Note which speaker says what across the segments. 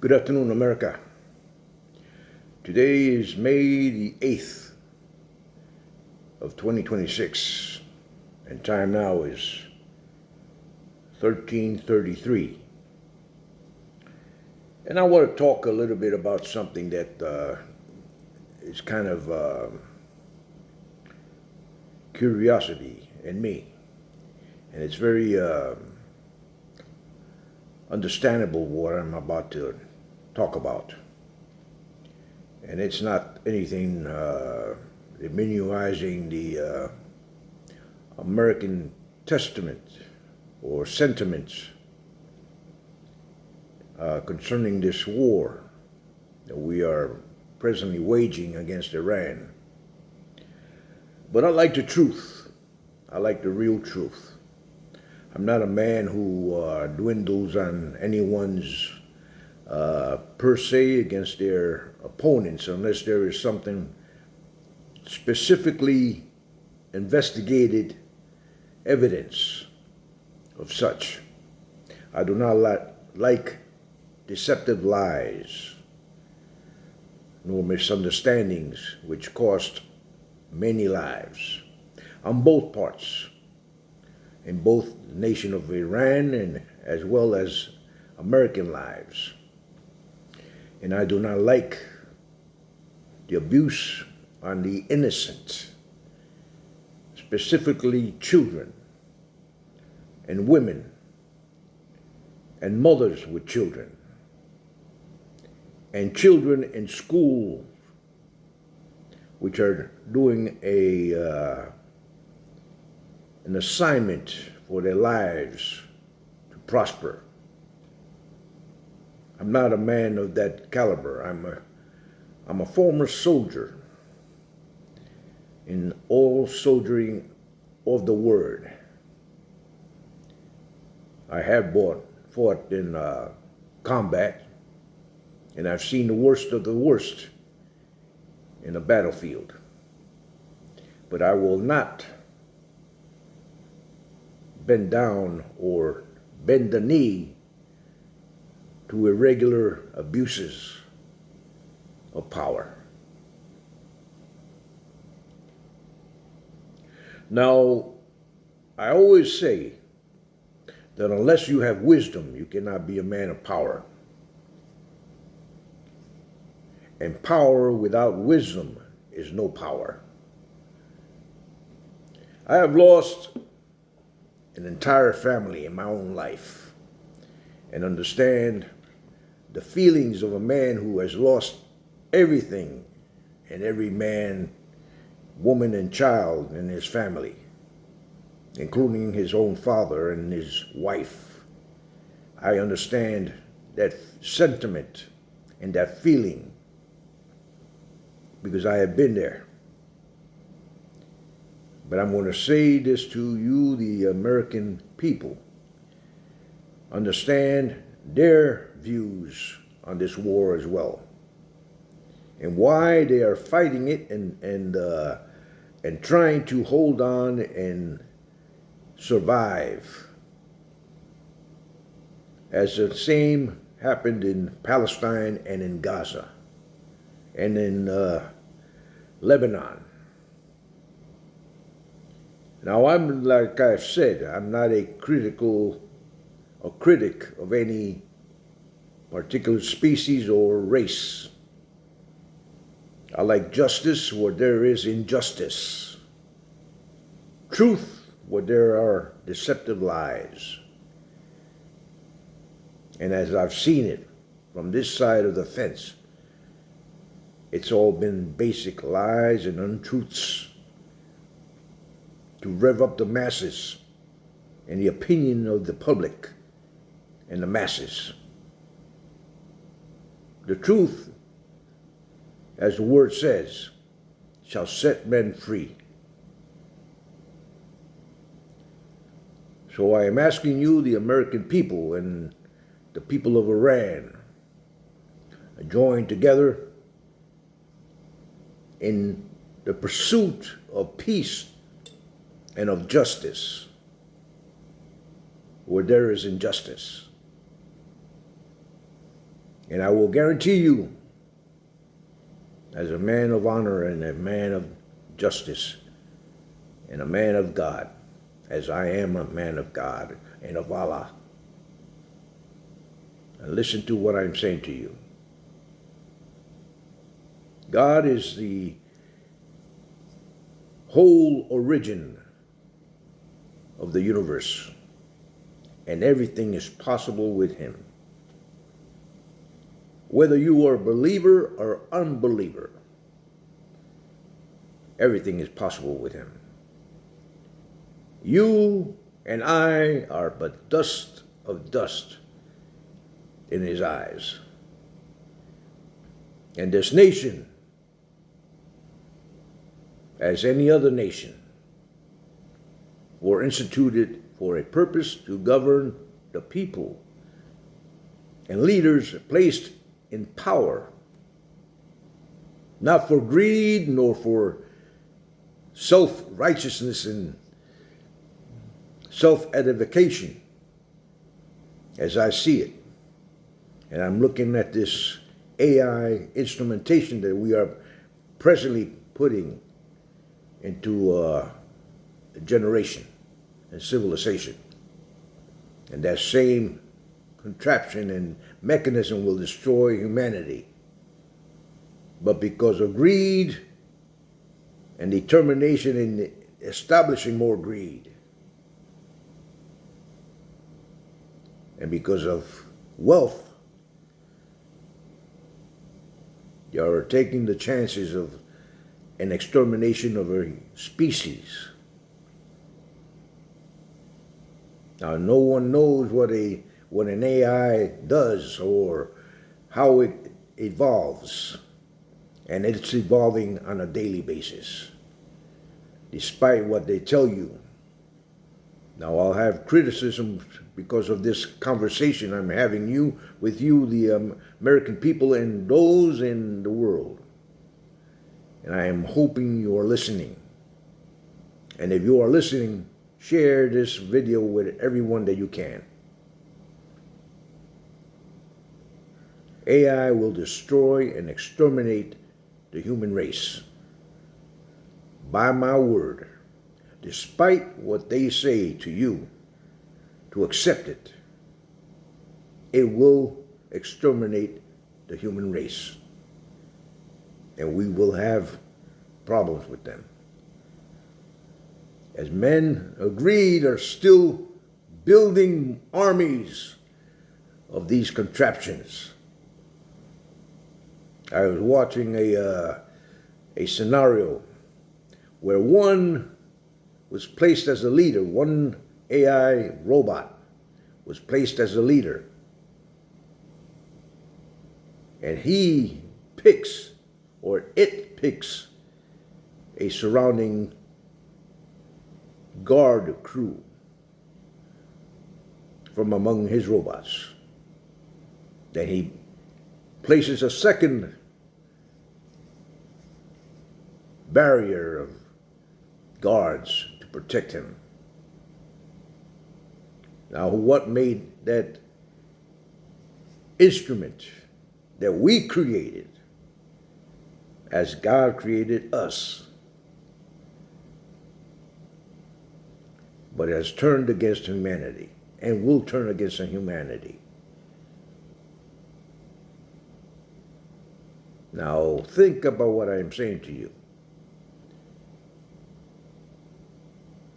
Speaker 1: Good afternoon, America. Today is May the 8th of 2026, and time now is 13:33. And I want to talk a little bit about something that is kind of curiosity in me. And it's very understandable what I'm about to talk about. And it's not anything minimizing the American Testament or sentiments concerning this war that we are presently waging against Iran. But I like the truth. I like the real truth. I'm not a man who dwindles on anyone's per se against their opponents unless there is something specifically investigated evidence of such. I do not like deceptive lies nor misunderstandings which cost many lives on both parts, in both the nation of Iran and as well as American lives. And I do not like the abuse on the innocent, specifically children and women and mothers with children and children in school which are doing an assignment for their lives to prosper. I'm not a man of that caliber. I'm a former soldier in all soldiering of the word. I have fought in combat, and I've seen the worst of the worst in the battlefield. But I will not bend down or bend the knee to irregular abuses of power. Now, I always say that unless you have wisdom, you cannot be a man of power. And power without wisdom is no power. I have lost an entire family in my own life and understand the feelings of a man who has lost everything and every man, woman, and child in his family, including his own father and his wife. I understand that sentiment and that feeling because I have been there. But I'm going to say this to you, the American people. Understand their views on this war as well, and why they are fighting it and trying to hold on and survive. As the same happened in Palestine and in Gaza and in Lebanon. Now, I'm, like I've said, I'm not a critic of any particular species or race. I like justice where there is injustice, truth where there are deceptive lies. And as I've seen it from this side of the fence, it's all been basic lies and untruths to rev up the masses and the opinion of the public and the masses. The truth, as the word says, shall set men free. So I am asking you, the American people and the people of Iran, join together in the pursuit of peace and of justice where there is injustice. And I will guarantee you, as a man of honor and a man of justice and a man of God, as I am a man of God and of Allah, and listen to what I'm saying to you. God is the whole origin of the universe, and everything is possible with him. Whether you are a believer or unbeliever, everything is possible with him. You and I are but dust of dust in his eyes. And this nation, as any other nation, were instituted for a purpose to govern the people, and leaders placed in power, not for greed nor for self-righteousness and self-edification, as I see it. And I'm looking at this AI instrumentation that we are presently putting into a generation and civilization. And that same contraption and mechanism will destroy humanity. But because of greed and determination in establishing more greed, and because of wealth, you are taking the chances of an extermination of a species. Now, no one knows what an AI does or how it evolves, and it's evolving on a daily basis, despite what they tell you. Now, I'll have criticism because of this conversation I'm having with you, the American people, and those in the world. And I am hoping you are listening. And if you are listening, share this video with everyone that you can. AI will destroy and exterminate the human race. By my word, despite what they say to you, to accept it, it will exterminate the human race. And we will have problems with them. As men agreed, are still building armies of these contraptions. I was watching a scenario where one was placed as a leader. One AI robot was placed as a leader. And he picks, or it picks, a surrounding guard crew from among his robots. Then he places a second barrier of guards to protect him. Now, what made that instrument that we created as God created us, but has turned against humanity and will turn against humanity? Now, think about what I'm saying to you.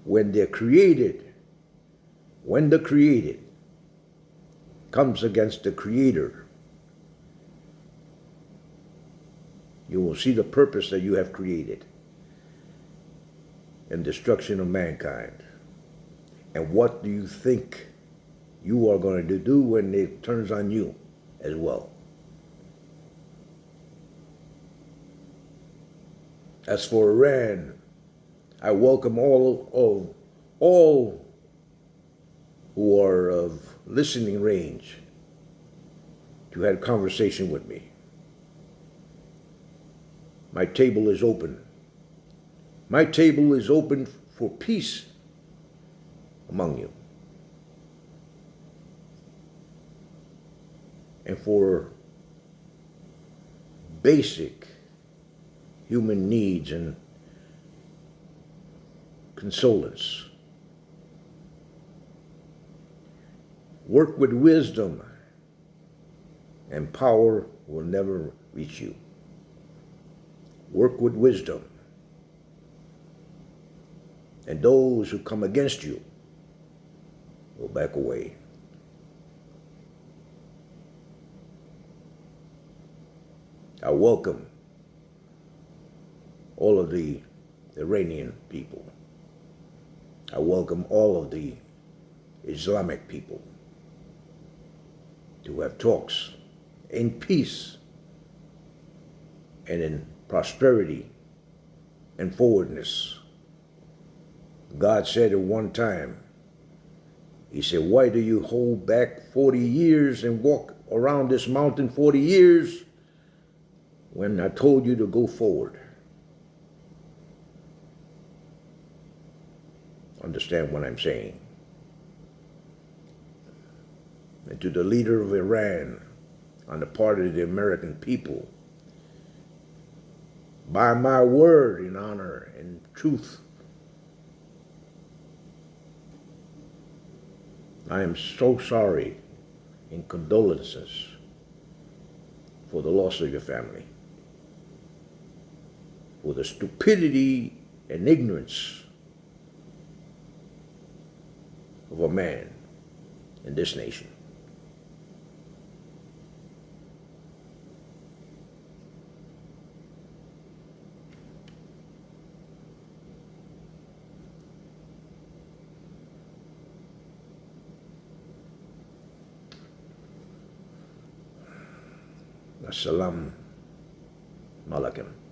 Speaker 1: When the created comes against the Creator, you will see the purpose that you have created and destruction of mankind. And what do you think you are going to do when it turns on you as well? As for Iran, I welcome all who are of listening range to have a conversation with me. My table is open. My table is open for peace among you, and for basic human needs and consolence. Work with wisdom, and power will never reach you. Work with wisdom, and those who come against you will back away. I welcome all of the Iranian people. I welcome all of the Islamic people to have talks in peace and in prosperity and forwardness. God said at one time, he said, why do you hold back 40 years and walk around this mountain 40 years when I told you to go forward? Understand what I'm saying. And to the leader of Iran, on the part of the American people, by my word in honor and truth, I am so sorry and condolences for the loss of your family, for the stupidity and ignorance of a man in this nation. Assalamu alaikum.